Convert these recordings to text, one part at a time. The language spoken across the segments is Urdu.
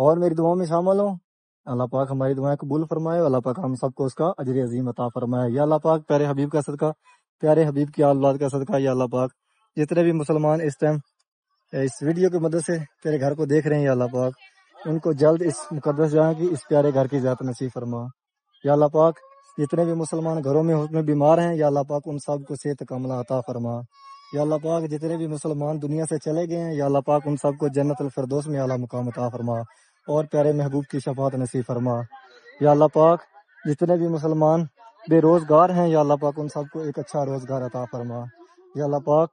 اور میری دعاؤں میں شامل ہوں۔ اللہ پاک ہماری دعائیں قبول فرمائے، اللہ پاک ہم سب کو اس کا اجر عظیم عطا فرمائے۔ یا اللہ پاک پیارے حبیب کا صدقہ، پیارے حبیب کی اولاد کا صدقہ، یا اللہ پاک جتنے بھی مسلمان اس ٹائم اس ویڈیو کی مدد سے تیرے گھر کو دیکھ رہے ہیں، یا اللہ پاک ان کو جلد اس مقدس جہاں کی اس پیارے گھر کی زیارت نصیب فرما۔ یا اللہ پاک جتنے بھی مسلمان گھروں میں اس میں بیمار ہیں، یا اللہ پاک ان سب کو صحت کاملہ عطا فرما۔ یا اللہ پاک جتنے بھی مسلمان دنیا سے چلے گئے ہیں، یا اللہ پاک ان سب کو جنت الفردوس میں اعلیٰ مقام عطا فرما اور پیارے محبوب کی شفاعت نصیب فرما۔ یا اللہ پاک جتنے بھی مسلمان بے روزگار ہیں، یا اللہ پاک ان سب کو ایک اچھا روزگار عطا فرما۔ یا اللہ پاک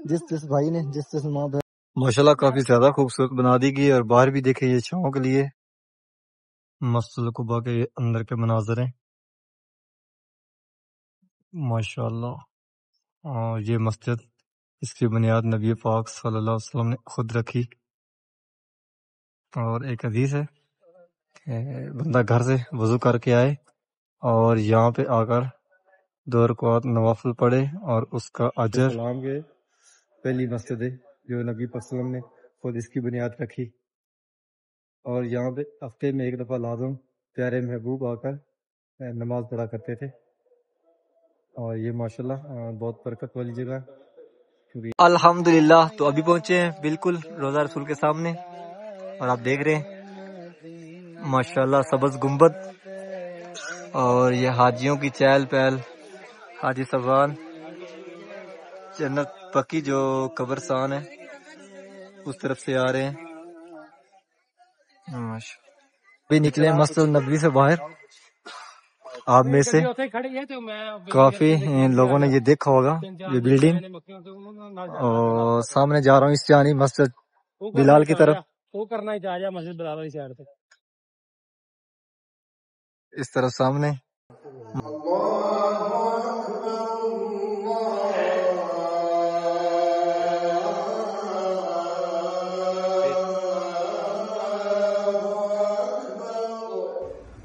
جس بھائی نے جس ماں بہن ماشاءاللہ کافی زیادہ خوبصورت بنا دی گئی، اور باہر بھی دیکھیں یہ چھاؤں کے لیے مسجد قباء کے اندر کے مناظر ہیں ماشاءاللہ۔ اور یہ مسجد اس کی بنیاد نبی پاک صلی اللہ علیہ وسلم نے خود رکھی، اور ایک حدیث ہے کہ بندہ گھر سے وضو کر کے آئے اور یہاں پہ آ کر 2 رکعات نوافل پڑھے اور اس کا اجر اسلام کے پہلی مسجد ہے جو نبی پاک صلی اللہ علیہ وسلم نے خود اس کی بنیاد رکھی، اور یہاں پہ ہفتے میں ایک دفعہ لازم پیارے محبوب آ کر نماز پڑھا کرتے تھے، اور یہ ماشاءاللہ بہت برکت والی جگہ ہے۔ الحمدللہ تو ابھی پہنچے ہیں بالکل روزہ رسول کے سامنے، اور آپ دیکھ رہے ہیں ماشاءاللہ سبز گنبد، اور یہ حاجیوں کی چہل پہل، حاجی صاحبان جنت پکی جو قبرستان ہے اس طرف سے آ رہے ہیں بھی نکلے مسجد نبوی سے باہر۔ آپ میں سے کافی لوگوں نے یہ دیکھا ہوگا یہ بلڈنگ، اور سامنے جا رہا ہوں اس جانی مسجد بلال کی طرف، اس طرف سامنے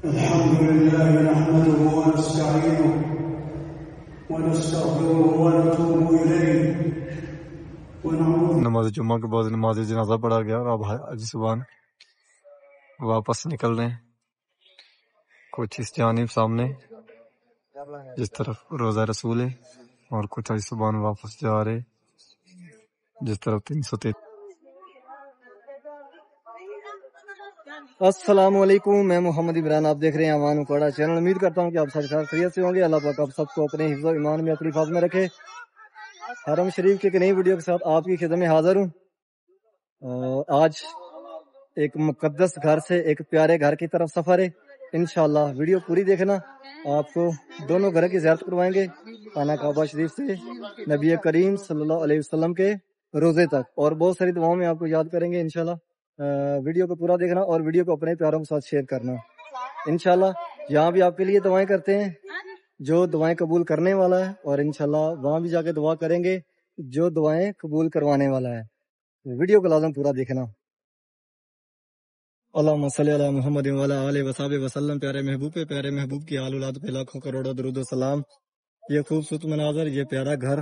الحمد لله نحمده ونستعينه ونستغفره ونتوب إليه ونعوذ نماز جمعہ کے بعد نماز جنازہ پڑھا گیا، اور اب حاجی صاحبان واپس نکل رہے ہیں، کچھ اس جانب سامنے جس طرف روزہ رسول ہے، اور کچھ حاجی صاحبان واپس جا رہے جس طرف 333۔ السلام علیکم، میں محمد عمران، آپ دیکھ رہے ہیں امان اکوڑا چینل۔ امید کرتا ہوں کہ آپ سب خیریت سے ہوں گے۔ اللہ پاک آپ سب کو اپنے حفظ و ایمان میں اپنی حفاظت میں رکھے۔ حرم شریف کی ایک نئی ویڈیو کے ساتھ آپ کی خدمت میں حاضر ہوں، اور آج ایک مقدس گھر سے ایک پیارے گھر کی طرف سفر ہے۔ انشاءاللہ ویڈیو پوری دیکھنا، آپ کو دونوں گھر کی زیارت کروائیں گے، خانہ کعبہ شریف سے نبی کریم صلی اللہ علیہ وسلم کے روزے تک، اور بہت ساری دعاؤں میں آپ کو یاد کریں گے انشاءاللہ۔ ویڈیو کو پورا دیکھنا اور ویڈیو کو اپنے پیاروں کے ساتھ شیئر کرنا انشاءاللہ۔ یہاں بھی آپ کے لیے دعائیں کرتے ہیں جو دعائیں قبول کرنے والا ہے، اور انشاءاللہ وہاں بھی جا کے دعا کریں گے جو دعائیں قبول کروانے والا ہے۔ ویڈیو کو لازم پورا دیکھنا۔ اللہم صلی علی محمد وعلی آلہ وصحبہ وسلم۔ پیارے محبوب کی آل اولاد پہ لاکھوں کروڑوں درود و سلام۔ یہ خوبصورت مناظر، یہ پیارا گھر،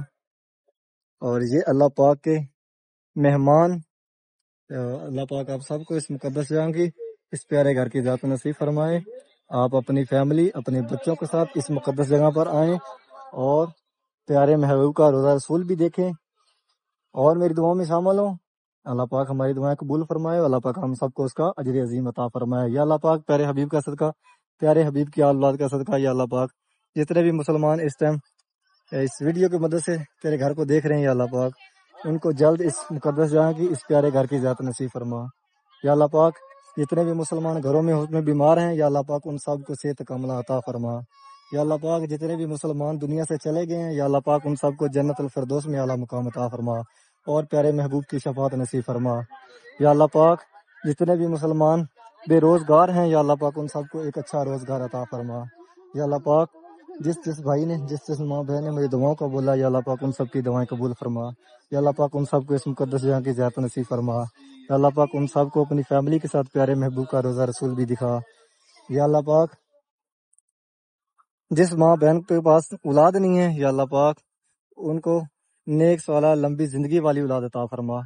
اور یہ اللہ پاک کے مہمان، اللہ پاک آپ سب کو اس مقدس جگہ کی اس پیارے گھر کی ذات نصیب فرمائے۔ آپ اپنی فیملی اپنے بچوں کے ساتھ اس مقدس جگہ پر آئیں اور پیارے محبوب کا روزہ رسول بھی دیکھیں، اور میری دعاؤں میں شامل ہوں۔ اللہ پاک ہماری دعائیں قبول فرمائے، اللہ پاک ہم سب کو اس کا اجر عظیم عطا فرمائے۔ یا اللہ پاک پیارے حبیب کا صدقہ، پیارے حبیب کی اولاد کا صدقہ، یا اللہ پاک جتنے بھی مسلمان اس ٹائم اس ویڈیو کی مدد سے تیرے گھر کو دیکھ رہے ہیں، یا اللہ پاک ان کو جلد اس مقدس جہاں کی اس پیارے گھر کی زیارت نصیب فرما۔ یا اللہ پاک جتنے بھی مسلمان گھروں میں اس میں بیمار ہیں، یا اللہ پاک ان سب کو صحت کاملہ عطا فرما۔ یا اللہ پاک جتنے بھی مسلمان دنیا سے چلے گئے ہیں، یا اللہ پاک ان سب کو جنت الفردوس میں اعلیٰ مقام عطا فرما اور پیارے محبوب کی شفاعت نصیب فرما۔ یا اللہ پاک جتنے بھی مسلمان بے روزگار ہیں، یا اللہ پاک ان سب کو ایک اچھا روزگار عطا فرما۔ یا اللہ پاک جس بھائی نے جس ماں بہن نے میری دعاؤں کو بولا، یا اللہ پاک ان سب کی دعائیں قبول فرما۔ یا اللہ پاک ان سب کو اس مقدس جگہ کی زیارت نصیب فرما۔ یا اللہ پاک ان سب کو اپنی فیملی کے ساتھ پیارے محبوب کا روزہ رسول بھی دکھا۔ یا اللہ پاک جس ماں بہن کے پاس اولاد نہیں ہے، یا اللہ پاک ان کو نیک صالح لمبی زندگی والی اولاد عطا فرما۔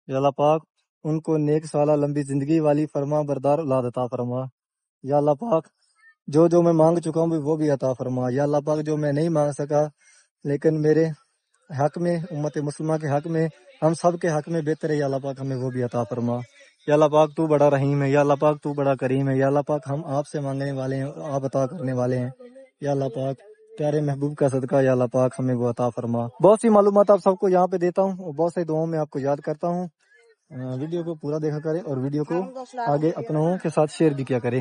یا اللہ پاک ان کو نیک سالہ لمبی زندگی والی فرما بردار اولاد عطا فرما۔ یا اللہ پاک جو میں مانگ چکا ہوں وہ بھی عطا فرما۔ یا اللہ پاک جو میں نہیں مانگ سکا لیکن میرے حق میں، امت مسلمہ کے حق میں، ہم سب کے حق میں بہتر ہے، یا اللہ پاک ہمیں وہ بھی عطا فرما۔ یا اللہ پاک تو بڑا رحیم ہے، یا اللہ پاک تو بڑا کریم ہے، یا اللہ پاک ہم آپ سے مانگنے والے ہیں اور آپ عطا کرنے والے ہیں۔ یا اللہ پاک پیارے محبوب کا صدقہ یا اللہ پاک ہمیں وہ عطا فرما۔ بہت سی معلومات آپ سب کو یہاں پہ دیتا ہوں اور بہت سی دعاؤں میں آپ کو یاد کرتا ہوں۔ ویڈیو کو پورا دیکھا کریں اور ویڈیو کو آگے اپنوں کے ساتھ شیئر بھی کیا کریں۔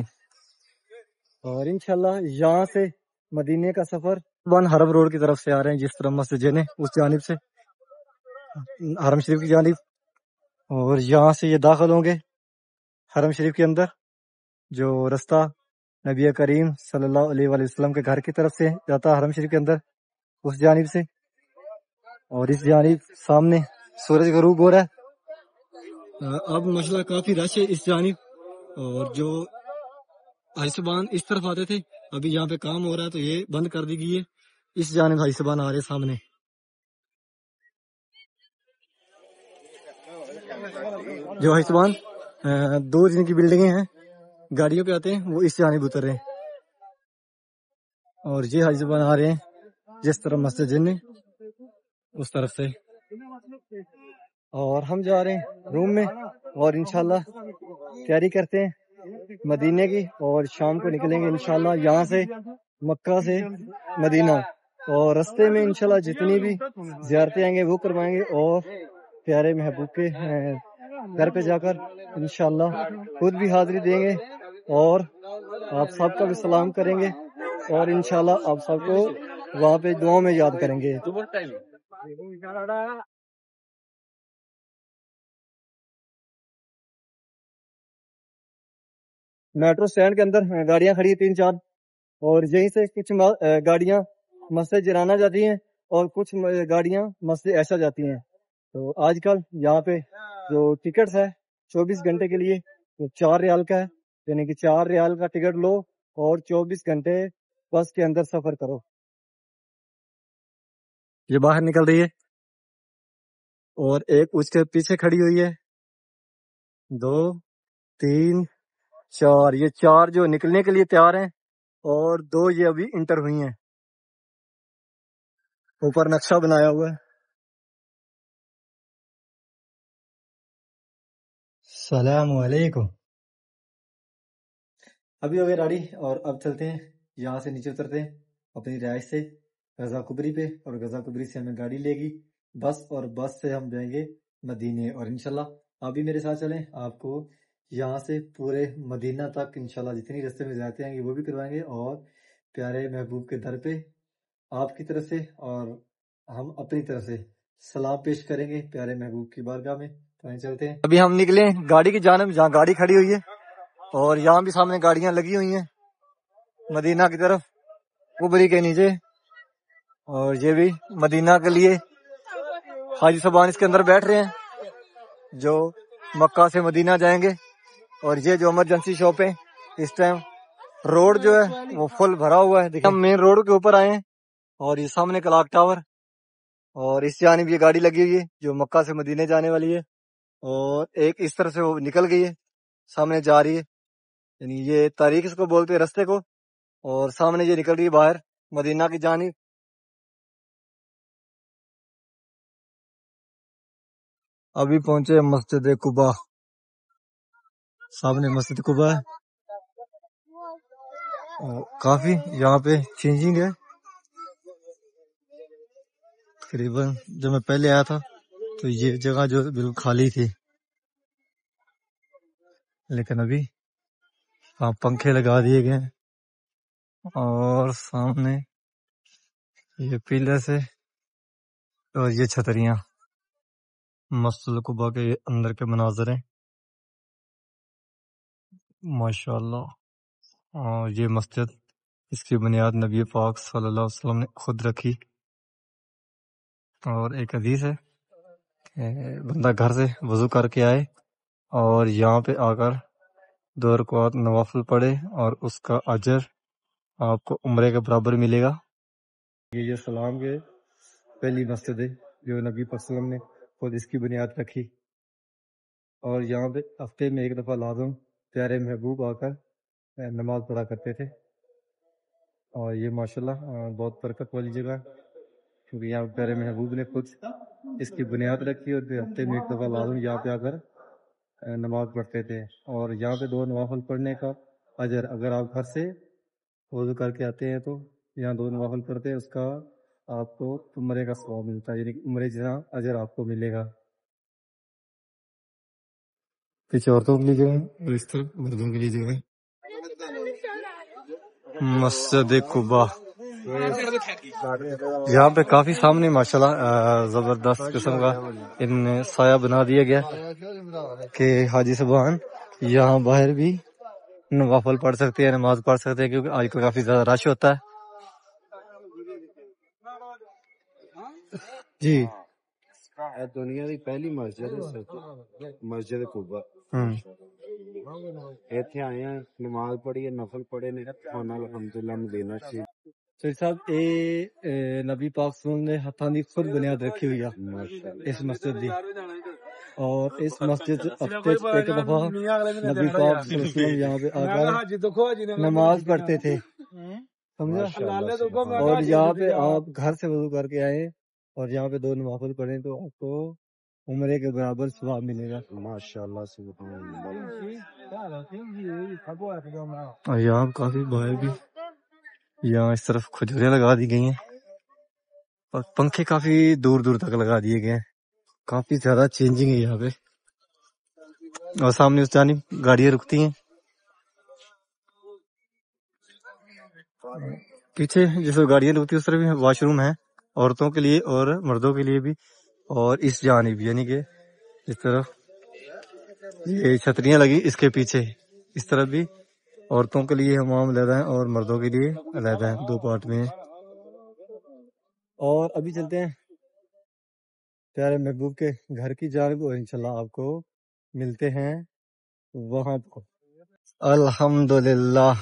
اور انشاءاللہ یہاں سے مدینے کا سفر ون حرم روڈ کی طرف سے آ رہے ہیں، جس طرف مسجد ہے اس جانب سے حرم شریف کی جانب، اور یہاں سے یہ داخل ہوں گے حرم شریف کے اندر، جو رستہ نبی کریم صلی اللہ علیہ وآلہ وسلم کے گھر کی طرف سے جاتا ہے حرم شریف کے اندر اس جانب سے، اور اس جانب سامنے سورج غروب ہو رہا ہے۔ اب مسئلہ کافی رش ہے اس جانب، اور جو حیثبان اس طرف آتے تھے ابھی یہاں پہ کام ہو رہا ہے تو یہ بند کر دی گئی ہے۔ اس جانب حیثبان آ رہے سامنے، جو حیثبان دو جن کی بلڈنگیں ہیں گاڑیوں پہ آتے ہیں وہ اس جانب اتر رہے ہیں، اور یہ حیثبان آ رہے ہیں جس طرح مسجد جن اس طرف سے، اور ہم جا رہے ہیں روم میں، اور انشاءاللہ تیاری کرتے ہیں مدینے کی، اور شام کو نکلیں گے انشاءاللہ یہاں سے مکہ سے مدینہ، اور رستے میں انشاءاللہ جتنی بھی زیارتیں آئیں گے وہ کروائیں گے، اور پیارے محبوب کے گھر پہ جا کر انشاءاللہ خود بھی حاضری دیں گے اور آپ سب کا بھی سلام کریں گے، اور انشاءاللہ آپ سب کو وہاں پہ دعاؤں میں یاد کریں گے۔ میٹرو سٹینڈ کے اندر گاڑیاں کھڑی ہیں 3-4، اور یہیں سے کچھ گاڑیاں مسجد جرانہ جاتی ہیں اور کچھ گاڑیاں مسجد عائشہ جاتی ہیں۔ تو آج کل یہاں پہ جو ٹکٹس ہے 24 گھنٹے کے لیے وہ 4 ریال کا ہے، یعنی کہ 4 ریال کا ٹکٹ لو اور 24 گھنٹے بس کے اندر سفر کرو۔ یہ باہر نکل رہی ہے اور ایک اس کے پیچھے کھڑی ہوئی ہے، 2 3 4، یہ 4 جو نکلنے کے لیے تیار ہیں، اور 2 یہ ابھی انٹر ہوئی ہیں۔ اوپر نقشہ بنایا ہوا ہے۔ السلام علیکم۔ ابھی ہو گئے ریڈی، اور اب چلتے ہیں یہاں سے نیچے اترتے ہیں اپنی رہائش سے غزہ کبری پہ، اور غزہ کبری سے ہمیں گاڑی لے گی بس، اور بس سے ہم جائیں گے مدینے، اور انشاءاللہ آپ بھی میرے ساتھ چلیں، آپ کو یہاں سے پورے مدینہ تک انشاءاللہ جتنی رستے میں زیارتیں آئیں گی وہ بھی کروائیں گے، اور پیارے محبوب کے در پہ آپ کی طرف سے اور ہم اپنی طرف سے سلام پیش کریں گے پیارے محبوب کی بارگاہ میں۔ تو چلتے ہیں، ابھی ہم نکلے گاڑی کی جانب جہاں گاڑی کھڑی ہوئی ہے، اور یہاں بھی سامنے گاڑیاں لگی ہوئی ہیں مدینہ کی طرف کبری کے نیچے، اور یہ بھی مدینہ کے لیے حاجی صاحبان اس کے اندر بیٹھ رہے ہیں جو مکہ سے مدینہ جائیں گے۔ اور یہ جو ایمرجنسی شاپ ہے اس ٹائم روڈ جو ہے وہ فل بھرا ہوا ہے، دیکھیں ہم مین روڈ کے اوپر آئے ہیں، اور یہ سامنے کلاک ٹاور، اور اس جانب یہ گاڑی لگی ہوئی ہے جو مکہ سے مدینے جانے والی ہے، اور ایک اس طرح سے وہ نکل گئی ہے سامنے جا رہی ہے، یعنی یہ تاریخ اس کو بولتے ہیں رستے کو، اور سامنے یہ نکل رہی ہے باہر مدینہ کی جانب۔ ابھی پہنچے مسجد قباء، سامنے مسجد قباء ہے، اور کافی یہاں پہ چینجنگ ہے، تقریباً جب میں پہلے آیا تھا تو یہ جگہ جو بالکل خالی تھی، لیکن ابھی وہاں پنکھے لگا دیے گئے ہیں، اور سامنے یہ پیلرز ہے اور یہ چھتریاں، مسجد قباء کے اندر کے مناظر ہیں ماشاءاللہ۔ اور یہ مسجد اس کی بنیاد نبی پاک صلی اللہ علیہ وسلم نے خود رکھی، اور ایک حدیث ہے کہ بندہ گھر سے وضو کر کے آئے اور یہاں پہ آ کر 2 رکعات نوافل پڑھے اور اس کا اجر آپ کو عمرے کے برابر ملے گا۔ یہ سلام کے پہلی مسجد ہے جو نبی پاک صلی اللہ علیہ وسلم نے خود اس کی بنیاد رکھی۔ اور یہاں پہ ہفتے میں ایک دفعہ لازم پیارے محبوب آ کر نماز پڑھا کرتے تھے، اور یہ ماشاءاللہ بہت برکت والی جگہ ہے، کیونکہ یہاں پیارے محبوب نے خود اس کی بنیاد رکھی، اور ہفتے میں ایک دفعہ لازم یہاں پہ آ کر نماز پڑھتے تھے۔ اور یہاں پہ 2 نوافل پڑھنے کا اجر، اگر آپ گھر سے وضو کر کے آتے ہیں تو یہاں 2 نوافل پڑھتے ہیں، اس کا آپ کو عمرے کا ثواب ملتا ہے، یعنی کہ عمرے جہاں اجر آپ کو ملے گا۔ پیچھے عورتوں کے لیے جگہ ہے اور اس طرف مردوں کے لیے جگہ ہے۔ مسجد قباء، یہاں پہ کافی سامنے ماشاءاللہ زبردست قسم کا ان نے سایہ بنا دیا گیا کہ حاجی صاحبان یہاں باہر بھی نوافل پڑھ سکتے ہیں، نماز پڑھ سکتے ہیں، کیونکہ آج کل کافی زیادہ رش ہوتا ہے۔ جی دنیا کی پہلی مسجد مسجد قباء، ایتھے آئے ہیں، نماز پڑھی ہے، نفل پڑھے نے، الحمدللہ مدینہ شریف۔ تو صاحب نبی پاک صلی اللہ علیہ وسلم نے ہاتھاں دی خود بنیاد رکھی ہوئی ہے اس مسجد دی، اور اس مسجد ہفتے ایک دفعہ نبی پاک صلی اللہ علیہ وسلم یہاں پہ آ کر نماز پڑھتے تھے، سمجھا؟ اور یہاں پہ آپ گھر سے وضو کر کے آئے اور یہاں پہ 2 نوافل پڑھیں تو آپ کو عمرے کے برابر ثواب ملے گا، ماشاءاللہ سبحان اللہ۔ اور یہاں کافی باہر بھی یہاں اس طرف کھجوریں لگا دی گئی ہیں، اور پنکھے کافی دور دور تک لگا دیے گئے ہیں، کافی زیادہ چینجنگ ہے یہاں پہ، اور سامنے اس جانب گاڑیاں رکتی ہیں، پیچھے جس گاڑیاں رکتی ہیں اس طرف بھی واش روم ہے عورتوں کے لیے اور مردوں کے لیے بھی، اور اس جانب یعنی کہ اس طرف یہ چھتریاں لگی اس کے پیچھے اس طرف بھی عورتوں کے لیے حمام علیحدہ ہیں اور مردوں کے لیے علیحدہ ہیں، 2 پارٹ میں ہیں۔ اور ابھی چلتے ہیں پیارے محبوب کے گھر کی جانب، اور انشاءاللہ آپ کو ملتے ہیں وہاں پر۔ الحمدللہ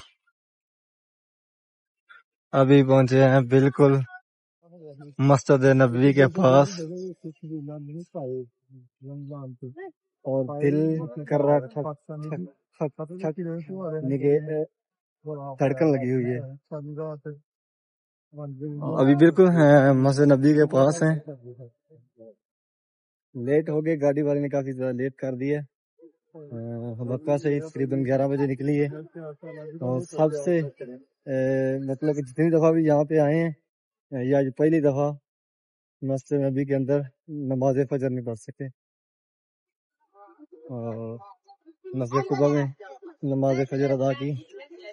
ابھی پہنچے ہیں بالکل مسجد نبوی کے پاس، اور دل کر رہا دھڑکن لگی ہوئی ہے، ابھی بالکل مسجد نبوی کے پاس ہیں، لیٹ ہو گئے، گاڑی والے نے کافی زیادہ لیٹ کر دیا، مکہ سے تقریباً 11 بجے نکلی ہے، اور سب سے مطلب کہ جتنی دفعہ بھی یہاں پہ آئے ہیں یا پہلی دفعہ مسجد نبی کے اندر نماز فجر نہیں پڑھ سکتے، اور مسجد قباء میں نماز فجر ادا کی،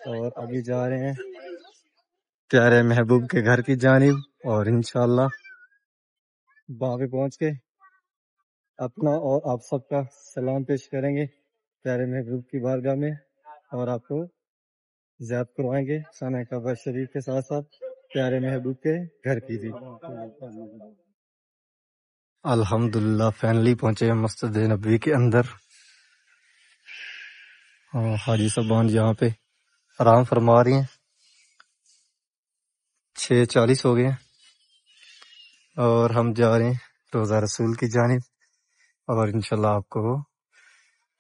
اور ابھی جا رہے ہیں پیارے محبوب کے گھر کی جانب، اور انشاءاللہ وہاں پہ پہنچ کے اپنا اور آپ سب کا سلام پیش کریں گے پیارے محبوب کی بارگاہ میں، اور آپ کو زیارت کروائیں گے خانہ کعبہ شریف کے ساتھ ساتھ پیارے محبوب کے گھر کی بھی۔ الحمدللہ فائنلی پہنچے مسجد نبوی کے اندر، حاجی صاحبان یہاں پہ آرام فرما رہی ہیں، 6:40 ہو گئے ہیں، اور ہم جا رہے ہیں روضہ رسول کی جانب، اور انشاءاللہ آپ کو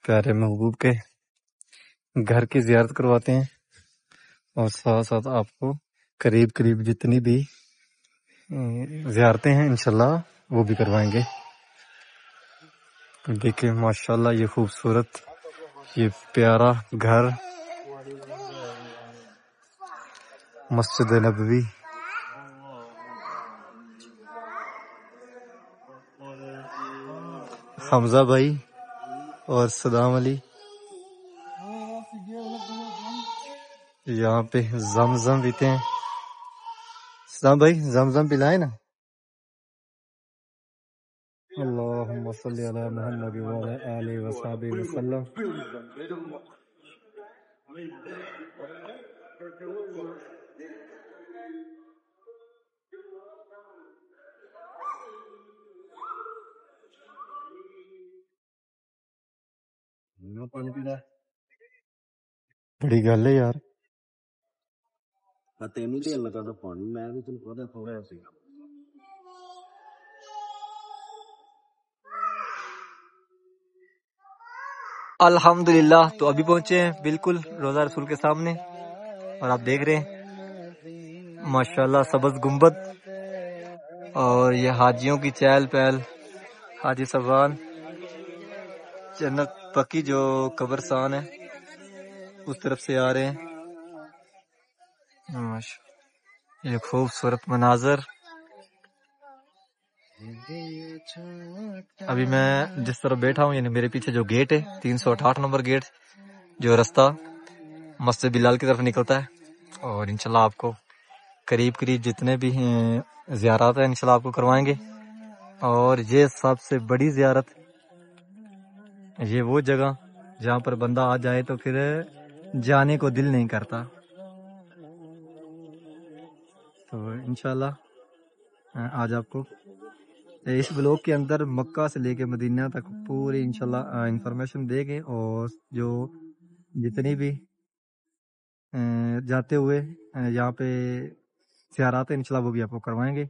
پیارے محبوب کے گھر کی زیارت کرواتے ہیں، اور ساتھ ساتھ آپ کو قریب قریب جتنی بھی زیارتیں ہیں انشاءاللہ وہ بھی کروائیں گے۔ دیکھیں ماشاءاللہ یہ خوبصورت، یہ پیارا گھر مسجد نبوی، حمزہ بھائی اور صدام علی یہاں پہ زمزم پیتے ہیں، صدام بھائی زمزم پلائیں نا۔ اللہم صلی علی محمد وعلی آلہ وصحبہ وسلم۔ بڑی گل ہے یار، تینوں دل لگا تھا پانی، میں بھی تین پتا تھوڑا سی الحمدللہ تو ابھی پہنچے ہیں بالکل روزہ رسول کے سامنے، اور آپ دیکھ رہے ہیں ماشاءاللہ سبز گنبد، اور یہ حاجیوں کی چہل پہل، حاجی صاحبان جنت پکی جو قبرستان ہے اس طرف سے آ رہے ہیں. یہ خوبصورت مناظر. ابھی میں جس طرح بیٹھا ہوں یعنی میرے پیچھے جو گیٹ ہے 368 نمبر گیٹ، جو رستہ مسجد بلال کی طرف نکلتا ہے، اور انشاءاللہ آپ کو قریب جتنے بھی ہیں زیارات ہیں انشاءاللہ آپ کو کروائیں گے. اور یہ سب سے بڑی زیارت، یہ وہ جگہ جہاں پر بندہ آ جائے تو پھر جانے کو دل نہیں کرتا. تو انشاءاللہ آج آپ کو اس بلاگ کے اندر مکہ سے لے کے مدینہ تک پوری انشاءاللہ انفارمیشن دے گے، اور جو جتنی بھی جاتے ہوئے یہاں پہ زیارات ہیں انشاءاللہ وہ بھی آپ کو کروائیں گے،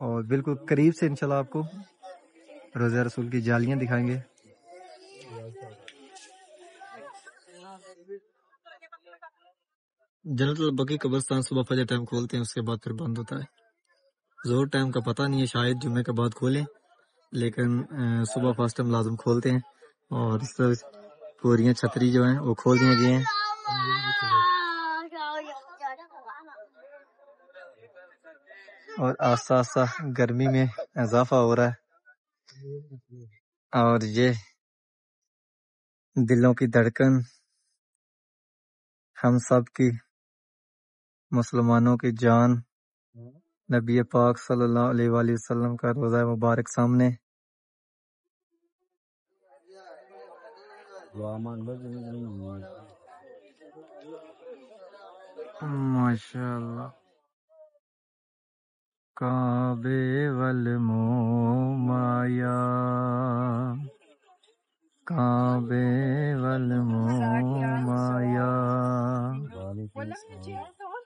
اور بالکل قریب سے انشاءاللہ آپ کو روضہ رسول کی جالیاں دکھائیں گے. جنت البقیع قبرستان صبح فجر ٹائم کھولتے ہیں، اس کے بعد پھر بند ہوتا ہے. زور ٹائم کا پتہ نہیں ہے، شاید جمعے کے بعد کھولیں، لیکن صبح فاسٹ ٹائم لازم کھولتے ہیں. اور اس طرح پوریاں چھتری جو ہیں وہ کھول دیے گئے ہیں. اور آہستہ آہستہ گرمی میں اضافہ ہو رہا ہے، اور یہ دلوں کی دھڑکن ہم سب کی مسلمانوں کی جان نبی پاک صلی اللہ علیہ وآلہ وسلم کا روضہ مبارک سامنے. ماشاءاللہ کعبے والمومایا، کعبے والمومایا،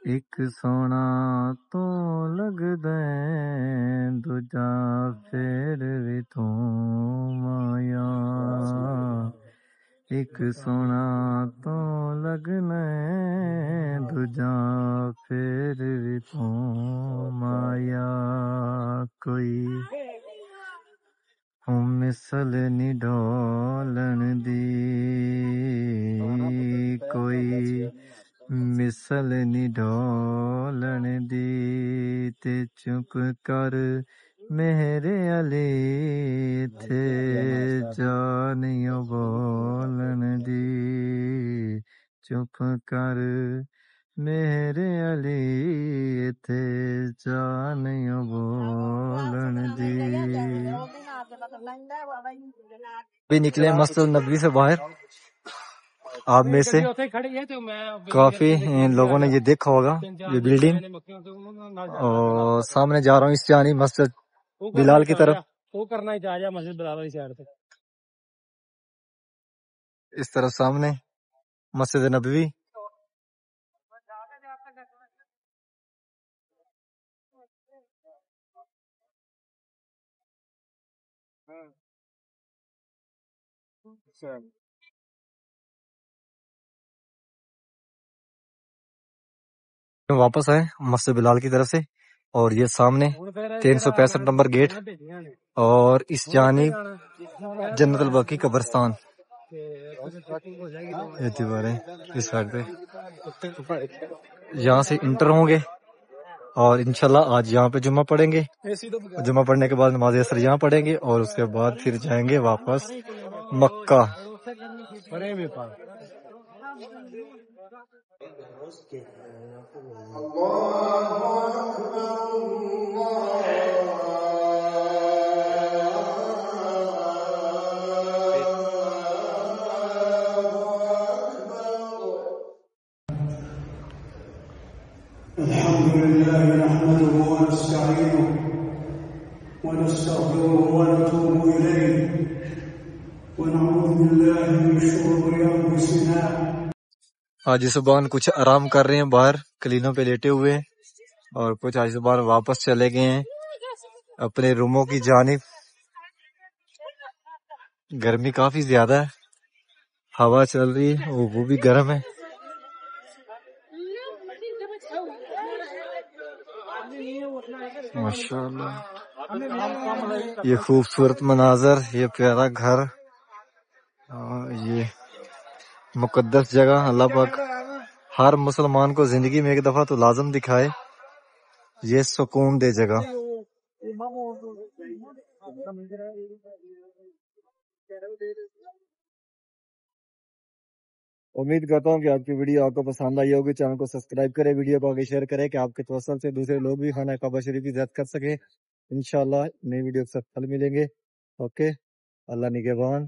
ایک سونا تو لگ دیں دوجا پھر بھی تو مایا، ایک سونا تو لگنا دوجا پھر بھی تو مایا. کوئی مثل نی ڈولن دی، کوئی مثل نی ڈولن دی، تے چپ کر میرے علی تھے جانیو بولن دی، چپ کر میرے علی تھے جانیو بولن دی. بھی نکلے مسجد نبوی سے باہر. آپ میں سے کافی لوگوں نے یہ دیکھا ہوگا یہ بلڈنگ، اور سامنے جا رہا ہوں اس جانی مسجد بلال کی طرف. اس طرف سامنے مسجد نبوی. واپس آئے مسجد بلال کی طرف سے، اور یہ سامنے 365 نمبر گیٹ، اور اس جانب جنت البقیع قبرستان. یہ دیواریں اس سائڈ پہ یہاں سے انٹر ہوں گے، اور انشاءاللہ آج یہاں پہ جمعہ پڑھیں گے. جمعہ پڑھنے کے بعد نماز عصر یہاں پڑھیں گے، اور اس کے بعد پھر جائیں گے واپس مکہ. الحمد لله نحمده ونستعينه ونستغفره ونتوب إليه ونعوذ بالله من شرور أنفسنا. حاجی صبان کچھ آرام کر رہے ہیں باہر کلینوں پہ لیٹے ہوئے، اور کچھ حاجی صبان واپس چلے گئے ہیں اپنے روموں کی جانب. گرمی کافی زیادہ ہے، ہوا چل رہی ہے وہ بھی گرم ہے. ماشاءاللہ یہ خوبصورت مناظر، یہ پیارا گھر، یہ مقدس جگہ. اللہ پاک ہر مسلمان کو زندگی میں ایک دفعہ تو لازم دکھائے، یہ سکون دے جگہ. امید کرتا ہوں کہ آپ کی ویڈیو آپ کو پسند آئی ہوگی. چینل کو سبسکرائب کریں، ویڈیو کو آگے شیئر کریں کہ آپ کے توسل سے دوسرے لوگ بھی خانہ کعبہ شریف کی زیارت کر سکیں. انشاءاللہ نئی ویڈیو کے ساتھ کل ملیں گے. اوکے، اللہ نگہبان.